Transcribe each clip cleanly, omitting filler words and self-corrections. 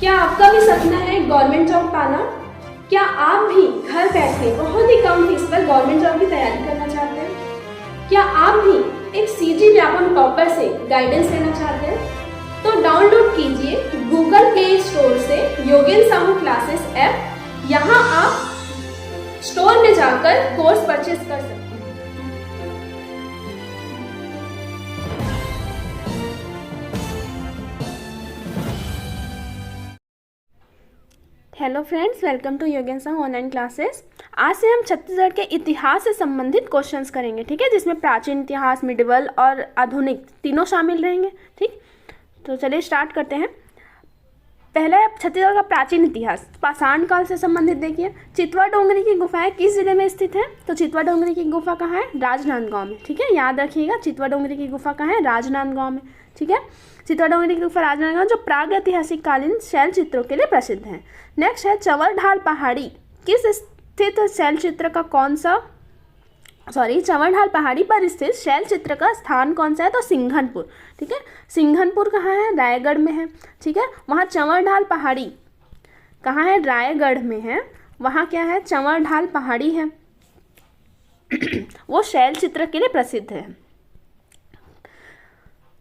क्या आपका भी सपना है गवर्नमेंट जॉब पाना? क्या आप भी घर बैठे बहुत ही कम फीस पर गवर्नमेंट जॉब की तैयारी करना चाहते हैं? क्या आप भी एक सीजी व्यापम टॉपर से गाइडेंस लेना चाहते हैं? तो डाउनलोड कीजिए गूगल प्ले स्टोर से योगेन साहू क्लासेस ऐप। यहाँ आप स्टोर में जाकर कोर्स परचेज कर सकते हैं। Hello friends, welcome to Yogen Sahu online classes. आज से हम छत्तीसगढ़ के इतिहास से संबंधित क्वेश्चंस करेंगे, ठीक है, जिसमें प्राचीन इतिहास, मिडिवल और आधुनिक तीनों शामिल रहेंगे। ठीक, तो चलिए स्टार्ट करते हैं। पहला है छत्तीसगढ़ का प्राचीन इतिहास। पाषाण काल से संबंधित देखिए, चितवा डोंगरी की गुफाएं किस जिले में स्थित है? तो चितवा डोंगरी की गुफा कहाँ है? राजनांदगांव में। ठीक है, याद रखिएगा, चितवा डोंगरी की गुफा कहाँ है? राजनांदगांव में। ठीक है, चितवा डोंगरी की गुफा राजनांदगांव, जो प्राग ऐतिहासिक कालीन शैल चित्रों के लिए प्रसिद्ध है। नेक्स्ट है चवर ढाल पहाड़ी किस स्थित शैल चित्र का कौन सा चवर ढाल पहाड़ी पर स्थित शैल चित्र का स्थान कौन सा है? तो सिंघनपुर। ठीक है, सिंघनपुर कहाँ है? रायगढ़ में है। ठीक है, वहाँ चवर ढाल पहाड़ी कहाँ है? रायगढ़ में है। वहाँ क्या है? चवर ढाल पहाड़ी है वो शैल चित्र के लिए प्रसिद्ध है।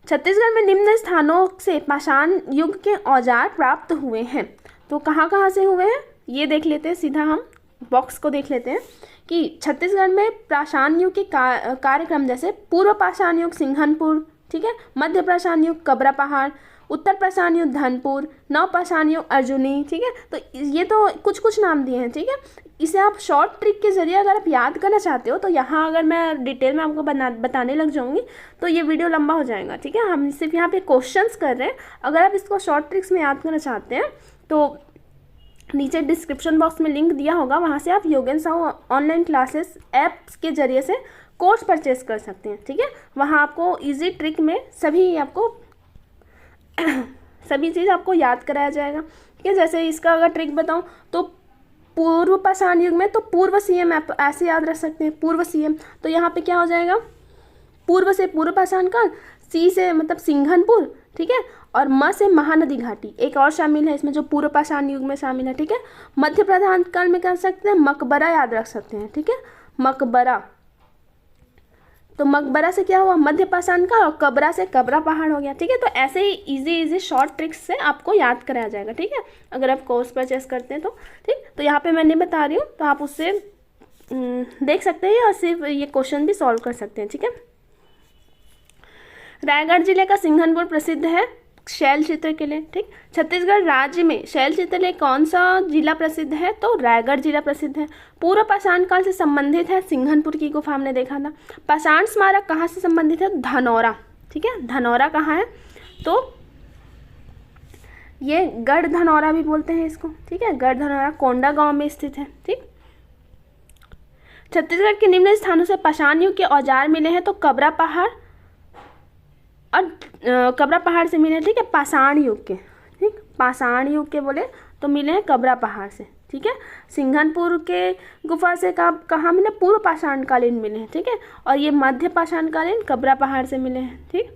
छत्तीसगढ़ में निम्न स्थानों से पाषाण युग के औजार प्राप्त हुए हैं। तो कहाँ कहाँ से हुए हैं ये देख लेते हैं। सीधा हम बॉक्स को देख लेते हैं कि छत्तीसगढ़ में पाषाण युग के कार्यक्रम जैसे पूर्व पाषाण युग सिंघनपुर, ठीक है, मध्य पाषाण युग कबरा पहाड़, उत्तर पाषाण युग धनपुर, नव पाषाण युग अर्जुनी। ठीक है, तो ये तो कुछ कुछ नाम दिए हैं। ठीक है, इसे आप शॉर्ट ट्रिक के जरिए अगर आप याद करना चाहते हो तो यहाँ अगर मैं डिटेल में आपको बताने लग जाऊँगी तो ये वीडियो लंबा हो जाएगा। ठीक है, हम सिर्फ यहाँ पे क्वेश्चंस कर रहे हैं। अगर आप इसको शॉर्ट ट्रिक्स में याद करना चाहते हैं तो नीचे डिस्क्रिप्शन बॉक्स में लिंक दिया होगा, वहाँ से आप योगेन साहू ऑनलाइन क्लासेस ऐप्स के जरिए से कोर्स परचेस कर सकते हैं। ठीक है, वहाँ आपको इजी ट्रिक में सभी चीज़ आपको याद कराया जाएगा। ठीक है, जैसे इसका अगर ट्रिक बताऊँ तो पूर्व पाषाण युग में तो पूर्व सीएम आप ऐसे याद रख सकते हैं, पूर्व सीएम। तो यहाँ पे क्या हो जाएगा? पूर्व से पूर्व पाषाण काल, सी से मतलब सिंघनपुर, ठीक है, और म से महानदी घाटी एक और शामिल है इसमें जो पूर्व पाषाण युग में शामिल है। ठीक है, मध्य प्रधान काल में कर सकते हैं मकबरा याद रख सकते हैं। ठीक है, मकबरा, तो मकबरा से क्या हुआ? मध्य पाषाण काल, और कबरा से कबरा पहाड़ हो गया। ठीक है, तो ऐसे ही इजी शॉर्ट ट्रिक्स से आपको याद कराया जाएगा। ठीक है, अगर आप कोर्स परचेस करते हैं तो। ठीक, तो यहाँ पे मैं नहीं बता रही हूँ, तो आप उससे देख सकते हैं और सिर्फ ये क्वेश्चन भी सॉल्व कर सकते हैं। ठीक है, रायगढ़ जिले का सिंघनपुर प्रसिद्ध है शैल चित्र के लिए। ठीक, छत्तीसगढ़ राज्य में शैल चित्र लिए कौन सा जिला प्रसिद्ध है? तो रायगढ़ जिला प्रसिद्ध है। पूर्व पाषाण काल से संबंधित है सिंघनपुर की गुफा, हमने देखा था। पाषाण स्मारक कहाँ से संबंधित है? धनौरा। ठीक है, धनौरा कहाँ है? तो ये गढ़ धनौरा भी बोलते हैं इसको। ठीक है, गढ़ धनौरा कोंडागांव में स्थित है। ठीक, छत्तीसगढ़ के निम्न स्थानों से पाषाण युग के औजार मिले हैं। तो कबरा पहाड़ और कबरा पहाड़ से मिले। ठीक है, पाषाण युग के, ठीक, पाषाण युग के बोले तो मिले हैं कबरा पहाड़ से। ठीक है, सिंघनपुर के गुफा से कहाँ मिले? पूर्व पाषाण कालीन मिले हैं। ठीक है, और ये मध्य पाषाण कालीन कबरा पहाड़ से मिले हैं। ठीक,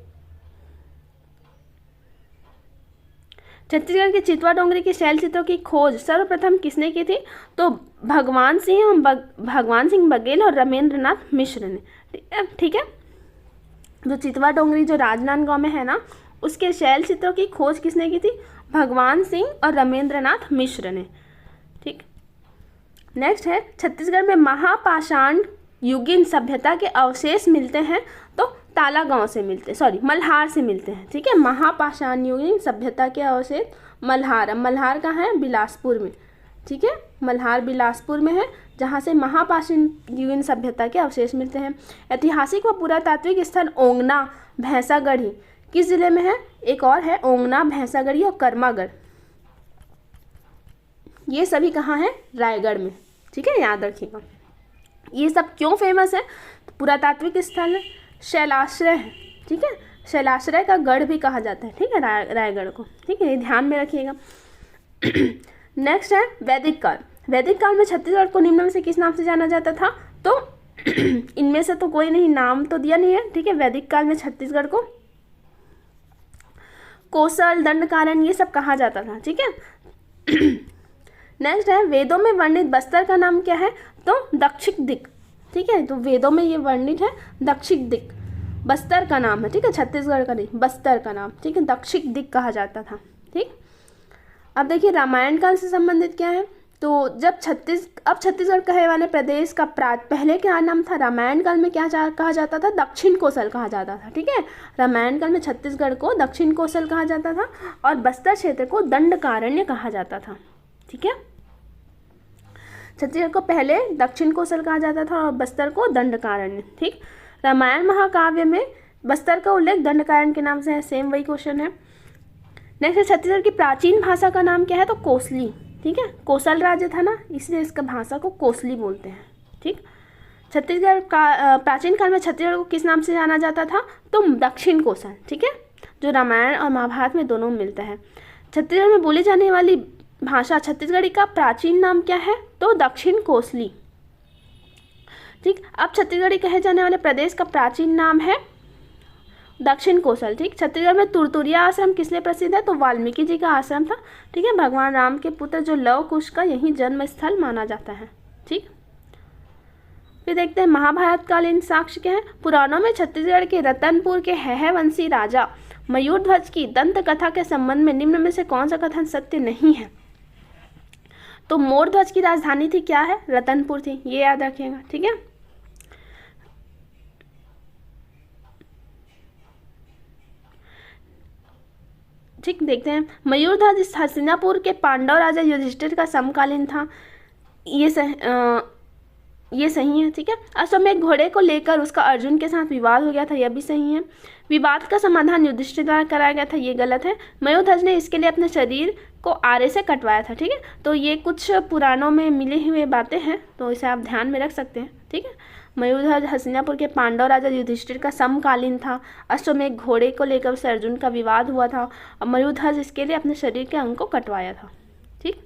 छत्तीसगढ़ के चितवा डोंगरी के शैल चित्रों की खोज सर्वप्रथम किसने की थी? तो भगवान सिंह बघेल और रमेंद्रनाथ मिश्र ने। ठीक है, जो चितवा डोंगरी जो राजनांदगांव में है ना, उसके शैल चित्रों की खोज किसने की थी? भगवान सिंह और रमेंद्रनाथ मिश्र ने। ठीक, नेक्स्ट है छत्तीसगढ़ में महापाषाण युगीन सभ्यता के अवशेष मिलते हैं। तो तालागांव से मिलते, मल्हार से मिलते हैं। ठीक है, महापाषाण युगीन सभ्यता के अवशेष मल्हार। मल्हार कहाँ है? बिलासपुर में। ठीक है, मल्हार बिलासपुर में है, जहाँ से महापाषाण युगीन सभ्यता के अवशेष मिलते हैं। ऐतिहासिक व पुरातात्विक स्थल ओंगना भैंसागढ़ी किस जिले में है? एक और है ओंगना भैंसागढ़ी और कर्मागढ़, ये सभी कहाँ है? रायगढ़ में। ठीक है, याद रखिएगा। ये सब क्यों फेमस है? पुरातात्विक स्थल है, शैलाश्रय है। ठीक है, शैलाश्रय का गढ़ भी कहा जाता है। ठीक है, रायगढ़ को। ठीक है, ये ध्यान में रखिएगा। नेक्स्ट है वैदिक काल। वैदिक काल में छत्तीसगढ़ को निम्न में से किस नाम से जाना जाता था? तो इनमें से तो कोई नहीं, नाम तो दिया नहीं है। ठीक है, वैदिक काल में छत्तीसगढ़ को कोसल, दंडकारण्य, ये सब कहा जाता था। ठीक है। नेक्स्ट है वेदों में वर्णित बस्तर का नाम क्या है? तो दक्षिण दिक। ठीक है, तो वेदों में ये वर्णित है दक्षिण दिक, बस्तर का नाम है। ठीक है, छत्तीसगढ़ का नहीं, बस्तर का नाम। ठीक है, दक्षिण दिक कहा जाता था। ठीक, अब देखिए रामायण काल से संबंधित क्या है। तो जब छत्तीसगढ़ कहे वाले प्रदेश का पहले क्या नाम था? रामायण काल में क्या कहा जाता था? दक्षिण कोसल कहा जाता था। ठीक है, रामायण काल में छत्तीसगढ़ को दक्षिण कोसल कहा जाता था और बस्तर क्षेत्र को दंडकारण्य कहा जाता था। ठीक है, छत्तीसगढ़ को पहले दक्षिण कोसल कहा जाता था और बस्तर को दंडकारण्य। ठीक, रामायण महाकाव्य में बस्तर का उल्लेख दंडकारण्य के नाम से है। सेम वही क्वेश्चन है। नेक्स्ट है छत्तीसगढ़ की प्राचीन भाषा का नाम क्या है? तो कोसली। ठीक है, कोसल राज्य था ना, इसलिए इसका भाषा को कोसली बोलते हैं। ठीक, छत्तीसगढ़ का प्राचीन काल में छत्तीसगढ़ को किस नाम से जाना जाता था? तो दक्षिण कोसल। ठीक है, जो रामायण और महाभारत में दोनों में मिलता है। छत्तीसगढ़ में बोली जाने वाली भाषा छत्तीसगढ़ी का प्राचीन नाम क्या है? तो दक्षिण कोसली। ठीक, अब छत्तीसगढ़ी कहे जाने वाले प्रदेश का प्राचीन नाम है दक्षिण कोसल। ठीक, छत्तीसगढ़ में तुरतुरिया आश्रम किस लिए प्रसिद्ध है? तो वाल्मीकि जी का आश्रम था। ठीक है, भगवान राम के पुत्र जो लव कुश का यही जन्म स्थल माना जाता है। ठीक, फिर देखते हैं महाभारत कालीन साक्ष्य क्या है। पुराणों में छत्तीसगढ़ के रतनपुर के हैहवंशी राजा मयूरध्वज की दंत कथा के संबंध में निम्न में से कौन सा कथन सत्य नहीं है? तो मोरध्वज की राजधानी थी क्या है? रतनपुर थी, ये याद रखिएगा। ठीक है, ठीक, देखते हैं मयूरध्वज हस्तिनापुर के पांडव राजा युधिष्ठिर का समकालीन था। ये सही है। ठीक है, अश्वमेध घोड़े को लेकर उसका अर्जुन के साथ विवाद हो गया था, यह भी सही है। विवाद का समाधान युधिष्ठिर द्वारा कराया गया था, ये गलत है। मयूरध्वज ने इसके लिए अपने शरीर को आरे से कटवाया था। ठीक है, तो ये कुछ पुराणों में मिले हुए बातें हैं, तो इसे आप ध्यान में रख सकते हैं। ठीक है, मयूरध्वज हस्तिनापुर के पांडव राजा युधिष्ठिर का समकालीन था। अश्वमेध घोड़े को लेकर उससे अर्जुन का विवाद हुआ था और मयूरध्वज इसके लिए अपने शरीर के अंग को कटवाया था। ठीक,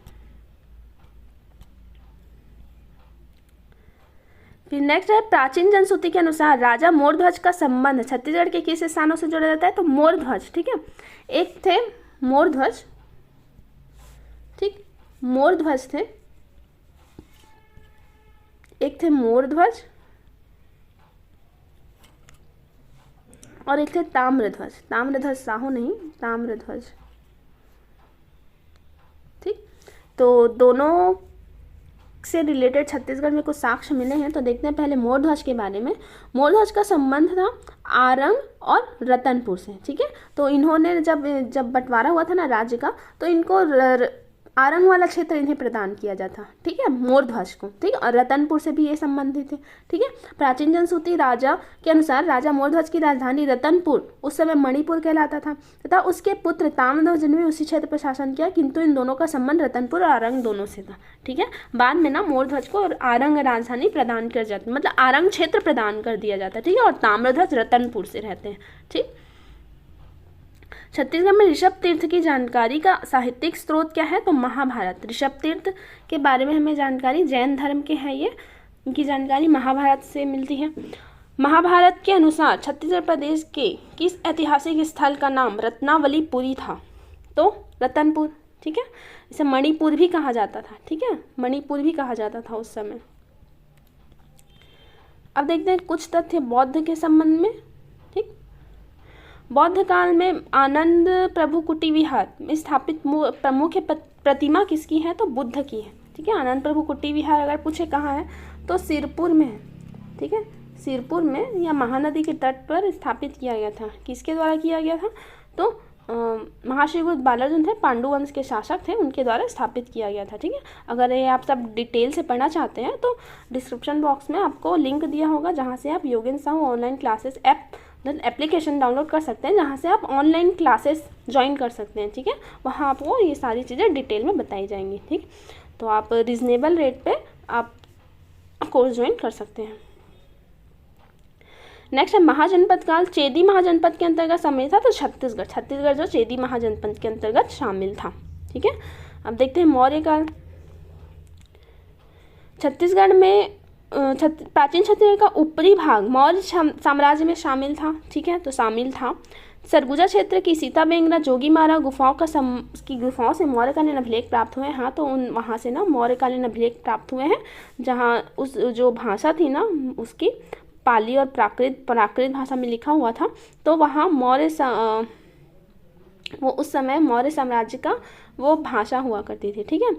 फिर नेक्स्ट है प्राचीन जनश्रुति के अनुसार राजा मोरध्वज का संबंध छत्तीसगढ़ के किस स्थानों से जोड़ा जाता है? तो मोरध्वज। ठीक है, एक थे मोरध्वज। ठीक, मोरध्वज थे, एक थे मोरध्वज और एक थे ताम्रध्वज। ताम्रध्वज साहू नहीं, ताम्रध्वज। ठीक, तो दोनों से रिलेटेड छत्तीसगढ़ में कुछ साक्ष्य मिले हैं। तो देखते हैं पहले मोरध्वज के बारे में। मोरध्वज का संबंध था आरंग और रतनपुर से। ठीक है, तो इन्होंने जब बंटवारा हुआ था ना राज्य का, तो इनको आरंग वाला क्षेत्र इन्हें प्रदान किया जाता। ठीक है, मोरध्वज को। ठीक है, और रतनपुर से भी ये संबंधित है। ठीक है, प्राचीन जनश्रुति राजा के अनुसार राजा मोरध्वज की राजधानी रतनपुर उस समय मणिपुर कहलाता था तथा उसके पुत्र ताम्रध्वज ने भी उसी क्षेत्र पर शासन किया, किंतु इन दोनों का संबंध रतनपुर और आरंग दोनों से था। ठीक है, बाद में ना मोरध्वज को आरंग राजधानी प्रदान कर जाती, मतलब आरंग क्षेत्र प्रदान कर दिया जाता है। ठीक है, और ताम्रध्वज रतनपुर से रहते हैं। ठीक, छत्तीसगढ़ में ऋषभ तीर्थ की जानकारी का साहित्यिक स्रोत क्या है? तो महाभारत। ऋषभ तीर्थ के बारे में हमें जानकारी जैन धर्म के हैं, ये इनकी जानकारी महाभारत से मिलती है। महाभारत के अनुसार छत्तीसगढ़ प्रदेश के किस ऐतिहासिक स्थल का नाम रत्नावलीपुरी था? तो रतनपुर। ठीक है, इसे मणिपुर भी कहा जाता था। ठीक है, मणिपुर भी कहा जाता था उस समय। अब देखते हैं कुछ तथ्य बौद्ध के संबंध में। ठीक, बौद्ध काल में आनंद प्रभु कुटी विहार में स्थापित प्रमुख प्रतिमा किसकी है? तो बुद्ध की है। ठीक है, आनंद प्रभु कुटी विहार अगर पूछे कहाँ है तो सिरपुर में है। ठीक है, सिरपुर में या महानदी के तट पर स्थापित किया गया था। किसके द्वारा किया गया था? तो महाश्री गुरु बालार्जुन थे, पांडु वंश के शासक थे, उनके द्वारा स्थापित किया गया था। ठीक है, अगर ये आप सब डिटेल से पढ़ना चाहते हैं तो डिस्क्रिप्शन बॉक्स में आपको लिंक दिया होगा, जहाँ से आप Yogendra Sahu online classes application download कर सकते हैं, जहाँ से आप ऑनलाइन क्लासेस ज्वाइन कर सकते हैं। ठीक है, वहाँ आपको ये सारी चीज़ें डिटेल में बताई जाएंगी। ठीक, तो आप रिजनेबल रेट पे आप कोर्स ज्वाइन कर सकते हैं। नेक्स्ट है महाजनपद काल चेदी महाजनपद के अंतर्गत शामिल था? तो छत्तीसगढ़ जो चेदी महाजनपद के अंतर्गत शामिल था। ठीक है, अब देखते हैं मौर्य काल। छत्तीसगढ़ में प्राचीन छत्तीसगढ़ का ऊपरी भाग मौर्य साम्राज्य में शामिल था। ठीक है, तो शामिल था। सरगुजा क्षेत्र की सीताबेंगरा जोगीमारा गुफाओं की गुफाओं से मौर्यकालीन अभिलेख प्राप्त हुए हैं। हाँ, तो उन वहाँ से ना मौर्यकालीन अभिलेख प्राप्त हुए हैं, जहाँ उस जो भाषा थी ना उसकी पाली और प्राकृत भाषा में लिखा हुआ था। तो वहाँ वो उस समय मौर्य साम्राज्य का वो भाषा हुआ करती थी। ठीक है,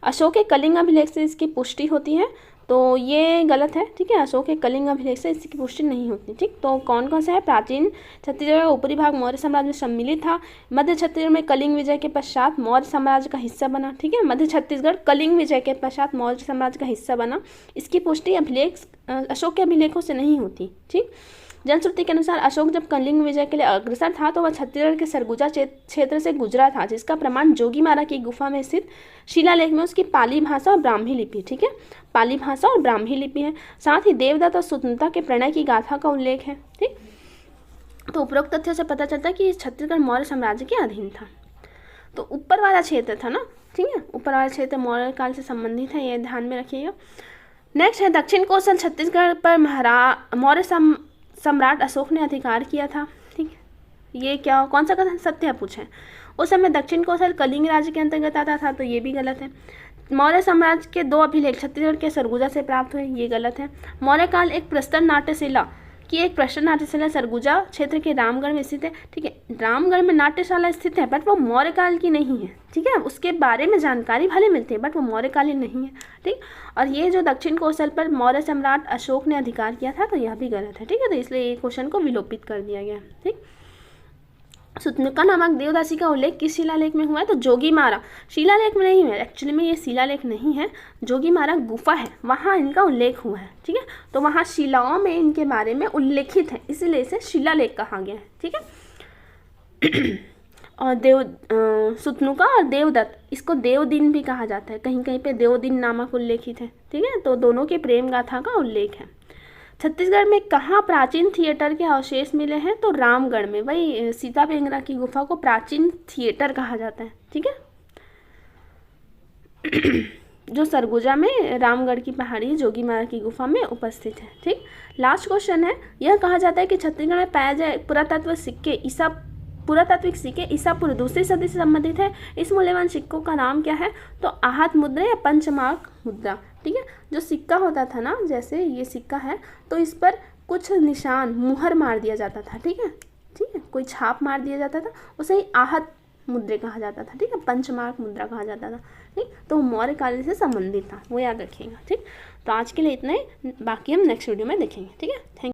अशोक के कलिंग अभिलेख से इसकी पुष्टि होती है, तो ये गलत है। ठीक है, अशोक के कलिंग अभिलेख से इसकी पुष्टि नहीं होती। ठीक, तो कौन कौन सा है? प्राचीन छत्तीसगढ़ का ऊपरी भाग मौर्य साम्राज्य में सम्मिलित था। मध्य छत्तीसगढ़ में कलिंग विजय के पश्चात मौर्य साम्राज्य का हिस्सा बना। ठीक है, मध्य छत्तीसगढ़ कलिंग विजय के पश्चात मौर्य साम्राज्य का हिस्सा बना। इसकी पुष्टि अशोक के अभिलेखों से नहीं होती। ठीक, जनश्रुति के अनुसार अशोक जब कलिंग विजय के लिए अग्रसर था तो वह छत्तीसगढ़ के सरगुजा क्षेत्र से गुजरा था, जिसका प्रमाण जोगीमारा की गुफा में स्थित शिलालेख में उसकी पाली भाषा और ब्राह्मी लिपि। ठीक है, पाली भाषा और ब्राह्मी लिपि है। साथ ही देवदत्त और सुतनुता के प्रणय की गाथा का उल्लेख है। ठीक, तो उपरोक्त तथ्यों से पता चलता है कि छत्तीसगढ़ मौर्य साम्राज्य के अधीन था। तो ऊपर वाला क्षेत्र था ना, ठीक है, ऊपर वाला क्षेत्र मौर्य काल से संबंधित है, ये ध्यान में रखिएगा। नेक्स्ट है दक्षिण कोसल छत्तीसगढ़ पर मौर्य सम्राट अशोक ने अधिकार किया था। ठीक, ये क्या कौन सा कथन सत्य है पूछे? उस समय दक्षिण कोसल कलिंग राज्य के अंतर्गत आता था, तो ये भी गलत है। मौर्य साम्राज्य के 2 अभिलेख छत्तीसगढ़ के सरगुजा से प्राप्त हुए, ये गलत है। मौर्य काल एक प्रस्तर नाट्यशिला सरगुजा क्षेत्र के रामगढ़ में स्थित है। ठीक है, रामगढ़ में नाट्यशाला स्थित है, बट वो मौर्य काल की नहीं है। ठीक है, उसके बारे में जानकारी भले मिलती है, बट वो मौर्य कालीन नहीं है। ठीक, और ये जो दक्षिण कोसल पर मौर्य सम्राट अशोक ने अधिकार किया था, तो यह भी गलत है। ठीक है, तो इसलिए ये क्वेश्चन को विलोपित कर दिया गया। ठीक, सुतनुका नामक देवदासी का उल्लेख किस शिलालेख में हुआ है? तो जोगीमारा शिलालेख में नहीं है, एक्चुअली में ये शिलालेख नहीं है, जोगीमारा गुफा है, वहाँ इनका उल्लेख हुआ है। ठीक है, तो वहाँ शिलाओं में इनके बारे में उल्लेखित है, इसीलिए इसे शिलालेख कहा गया है। ठीक है, और सुतनुका और देवदत्त, इसको देवदिन भी कहा जाता है, कहीं कहीं पे देवदिन नामक उल्लेखित है। ठीक है, तो दोनों के प्रेम गाथा का उल्लेख है। छत्तीसगढ़ में कहाँ प्राचीन थिएटर के अवशेष मिले हैं? तो रामगढ़ में, वही सीताबेंगरा की गुफा को प्राचीन थिएटर कहा जाता है। ठीक है, जो सरगुजा में रामगढ़ की पहाड़ी जोगीमारा की गुफा में उपस्थित है। ठीक, लास्ट क्वेश्चन है, यह कहा जाता है कि छत्तीसगढ़ में पाया जाए पुरातात्विक सिक्के ईसा पूर्व 2री सदी से संबंधित है। इस मूल्यवान सिक्कों का नाम क्या है? तो आहत मुद्रा या पंचमार्क मुद्रा। ठीक है, जो सिक्का होता था ना, जैसे ये सिक्का है, तो इस पर कुछ निशान मुहर मार दिया जाता था। ठीक है, कोई छाप मार दिया जाता था, उसे ही आहत मुद्रे कहा जाता था। ठीक है, पंचमार्क मुद्रा कहा जाता था। ठीक, तो मौर्य काल से संबंधित था, वो याद रखिएगा। ठीक, तो आज के लिए इतना ही, बाकी हम नेक्स्ट वीडियो में देखेंगे। ठीक है, थैंक